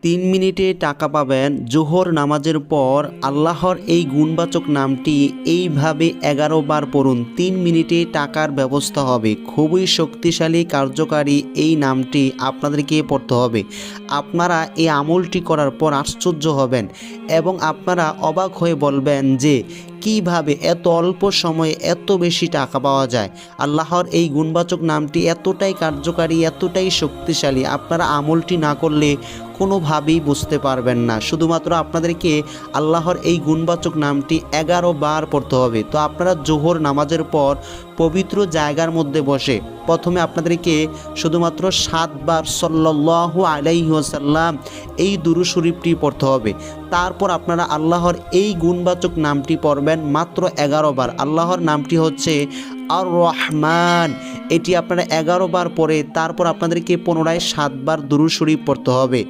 3 মিনিটে টাকা পাবেন। জোহর নামাজের পর আল্লাহর এই গুণবাচক নামটি এইভাবে 11 বার পড়ুন। 3 মিনিটে টাকার ব্যবস্থা হবে। খুবই শক্তিশালী কার্যকারী এই নামটি আপনাদেরকে পড়তে হবে। আপনারা এই আমলটি করার পর আশ্চর্য হবেন এবং আপনারা অবাক হয়ে বলবেন যে কিভাবে এত অল্প সময়ে এত বেশি টাকা পাওয়া যায়। আল্লাহর এই গুণবাচক নামটি এতটাই কার্যকারী, এতটাই শক্তিশালী, আপনারা আমলটি না করলে কোনোভাবেই বুঝতে পারবেন না। শুধুমাত্র আপনাদেরকে আল্লাহর এই গুণবাচক নামটি 11 বার পড়তে হবে। তো আপনারা জোহর নামাজের পর পবিত্র জায়গার মধ্যে বসে প্রথমে আপনাদেরকে শুধুমাত্র 7 বার সাল্লাল্লাহু আলাইহি ওয়াসাল্লাম এই দুরূদ শরীফটি পড়তে হবে। তারপর আপনারা আল্লাহর এই গুণবাচক নামটি পড়বেন মাত্র 11 বার। আল্লাহর নামটি হচ্ছে আর রহমান। এটি আপনারা 11 বার পরে তারপর আপনাদেরকে পুনরায় 7 বার দুরূদ শরীফ পড়তে হবে।